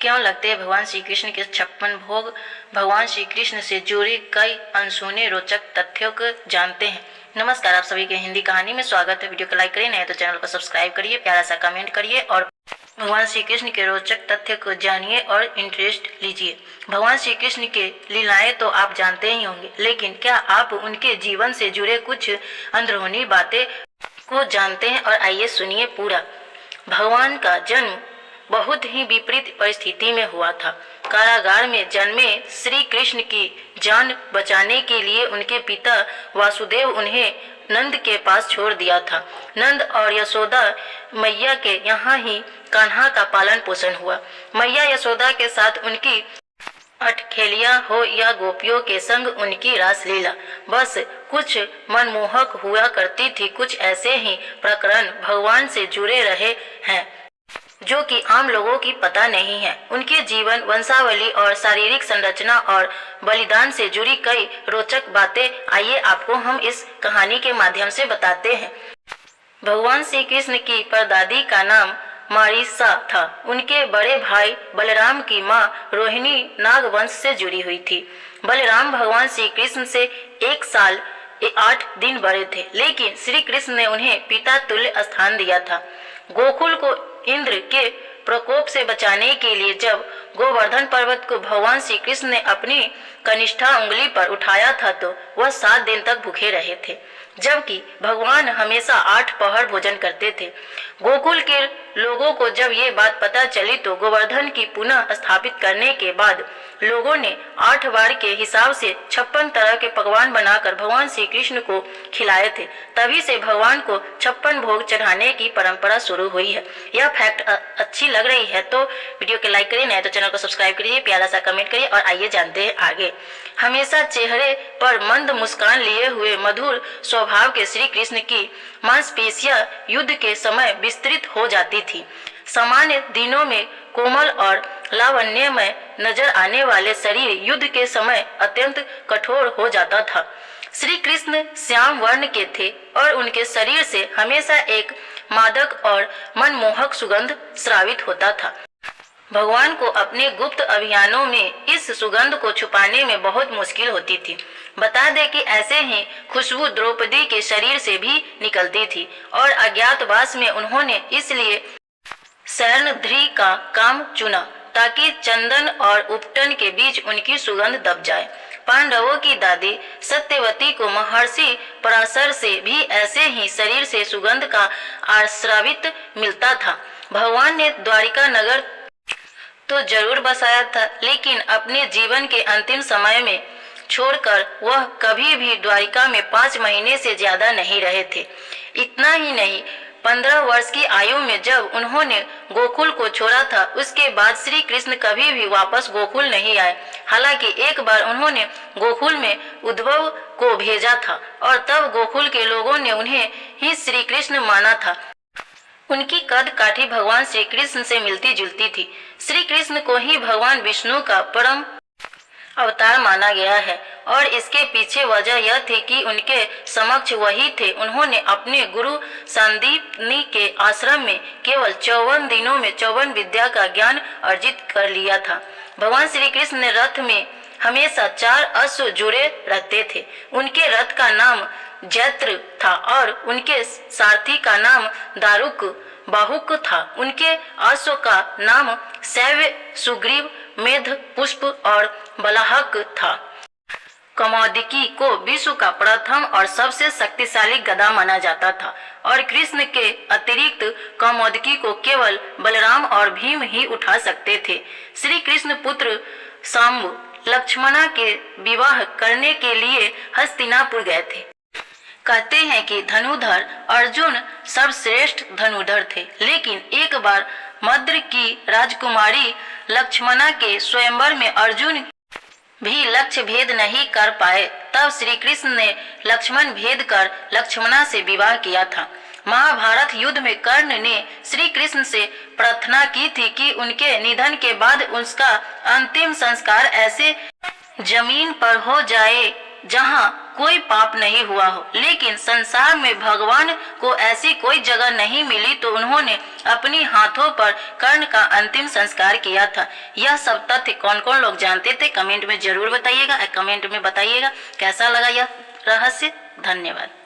क्यों लगते हैं भगवान श्री कृष्ण के 56 भोग। भगवान श्री कृष्ण से जुड़े कई अनसुने रोचक तथ्यों को जानते हैं। नमस्कार, आप सभी के हिंदी कहानी में स्वागत है। वीडियो को लाइक करिए, नहीं तो चैनल को सब्सक्राइब करिए, प्यारा सा कमेंट करिए और भगवान श्री कृष्ण के रोचक तथ्य को जानिए और इंटरेस्ट लीजिए। भगवान श्री कृष्ण के लीलाएं तो आप जानते ही होंगे, लेकिन क्या आप उनके जीवन से जुड़े कुछ अंदरूनी बातें को जानते हैं? और आइए सुनिए पूरा। भगवान का जन्म बहुत ही विपरीत परिस्थिति में हुआ था। कारागार में जन्मे श्री कृष्ण की जान बचाने के लिए उनके पिता वासुदेव उन्हें नंद के पास छोड़ दिया था। नंद और यशोदा मैया के यहाँ ही कान्हा का पालन पोषण हुआ। मैया यशोदा के साथ उनकी अटखेलियां हो या गोपियों के संग उनकी रासलीला बस कुछ मनमोहक हुआ करती थी। कुछ ऐसे ही प्रकरण भगवान से जुड़े रहे हैं जो कि आम लोगों की पता नहीं है। उनके जीवन, वंशावली और शारीरिक संरचना और बलिदान से जुड़ी कई रोचक बातें आइए आपको हम इस कहानी के माध्यम से बताते हैं। भगवान श्री कृष्ण की परदादी का नाम मारिसा था। उनके बड़े भाई बलराम की माँ रोहिणी नागवंश से जुड़ी हुई थी। बलराम भगवान श्री कृष्ण से 1 साल 8 दिन बड़े थे, लेकिन श्री कृष्ण ने उन्हें पिता तुल्य स्थान दिया था। गोकुल को इंद्र के प्रकोप से बचाने के लिए जब गोवर्धन पर्वत को भगवान श्री कृष्ण ने अपनी कनिष्ठा उंगली पर उठाया था तो वह 7 दिन तक भूखे रहे थे, जबकि भगवान हमेशा 8 पहर भोजन करते थे। गोकुल के लोगों को जब ये बात पता चली तो गोवर्धन की पुनः स्थापित करने के बाद लोगों ने 8 बार के हिसाब से 56 तरह के पकवान बनाकर भगवान श्री कृष्ण को खिलाए थे। तभी से भगवान को 56 भोग चढ़ाने की परंपरा शुरू हुई है। यह फैक्ट अच्छी लग रही है तो वीडियो को लाइक करिए, नहीं तो चैनल को सब्सक्राइब करिए, प्यारा सा कमेंट करिए और आइए जानते हैं आगे। हमेशा चेहरे पर मंद मुस्कान लिए हुए मधुर स्वभाव के श्री कृष्ण की मांसपेशियां युद्ध के समय विस्तृत हो जाती थी। सामान्य दिनों में कोमल और लावण्यमय नजर आने वाले शरीर युद्ध के समय अत्यंत कठोर हो जाता था। श्री कृष्ण श्याम वर्ण के थे और उनके शरीर से हमेशा एक मादक और मनमोहक सुगंध स्रावित होता था। भगवान को अपने गुप्त अभियानों में इस सुगंध को छुपाने में बहुत मुश्किल होती थी। बता दें कि ऐसे ही खुशबू द्रौपदी के शरीर से भी निकलती थी और अज्ञातवास में उन्होंने इसलिए शरणधृ का काम चुना ताकि चंदन और उपटन के बीच उनकी सुगंध दब जाए। पांडवों की दादी सत्यवती को महर्षि पराशर से भी ऐसे ही शरीर से सुगंध का आश्रावित मिलता था। भगवान ने द्वारिका नगर तो जरूर बसाया था, लेकिन अपने जीवन के अंतिम समय में छोड़कर वह कभी भी द्वारिका में 5 महीने से ज्यादा नहीं रहे थे। इतना ही नहीं, 15 वर्ष की आयु में जब उन्होंने गोकुल को छोड़ा था, उसके बाद श्री कृष्ण कभी भी वापस गोकुल नहीं आए। हालांकि एक बार उन्होंने गोकुल में उद्धव को भेजा था और तब गोकुल के लोगों ने उन्हें ही श्री कृष्ण माना था। उनकी कद काठी भगवान श्री कृष्ण से मिलती जुलती थी। श्री कृष्ण को ही भगवान विष्णु का परम अवतार माना गया है और इसके पीछे वजह यह थी कि उनके समक्ष वही थे। उन्होंने अपने गुरु संदीपनी के आश्रम में केवल 54 दिनों में 54 विद्या का ज्ञान अर्जित कर लिया था। भगवान श्री कृष्ण ने रथ में हमेशा 4 अश्व जुड़े रहते थे। उनके रथ का नाम जैत्र था और उनके सारथी का नाम दारुक बाहुक था। उनके अश्व का नाम शैव्य, सुग्रीव, मेध, पुष्प और बलाहक था। कौमुदकी को विश्व का प्रथम और सबसे शक्तिशाली गदा माना जाता था और कृष्ण के अतिरिक्त कौमुदकी को केवल बलराम और भीम ही उठा सकते थे। श्री कृष्ण पुत्र शाम्ब लक्ष्मणा के विवाह करने के लिए हस्तिनापुर गए थे। कहते हैं कि धनुधर अर्जुन सर्वश्रेष्ठ धनुधर थे, लेकिन एक बार मद्र की राजकुमारी लक्ष्मणा के स्वयंवर में अर्जुन भी लक्ष्य भेद नहीं कर पाए। तब श्री कृष्ण ने लक्ष्मण भेद कर लक्ष्मणा से विवाह किया था। महाभारत युद्ध में कर्ण ने श्री कृष्ण से प्रार्थना की थी कि उनके निधन के बाद उसका अंतिम संस्कार ऐसे जमीन पर हो जाए जहां कोई पाप नहीं हुआ हो, लेकिन संसार में भगवान को ऐसी कोई जगह नहीं मिली तो उन्होंने अपनी हाथों पर कर्ण का अंतिम संस्कार किया था। यह सब तथ्य कौन कौन लोग जानते थे कमेंट में जरूर बताइएगा। कमेंट में बताइएगा कैसा लगा यह रहस्य। धन्यवाद।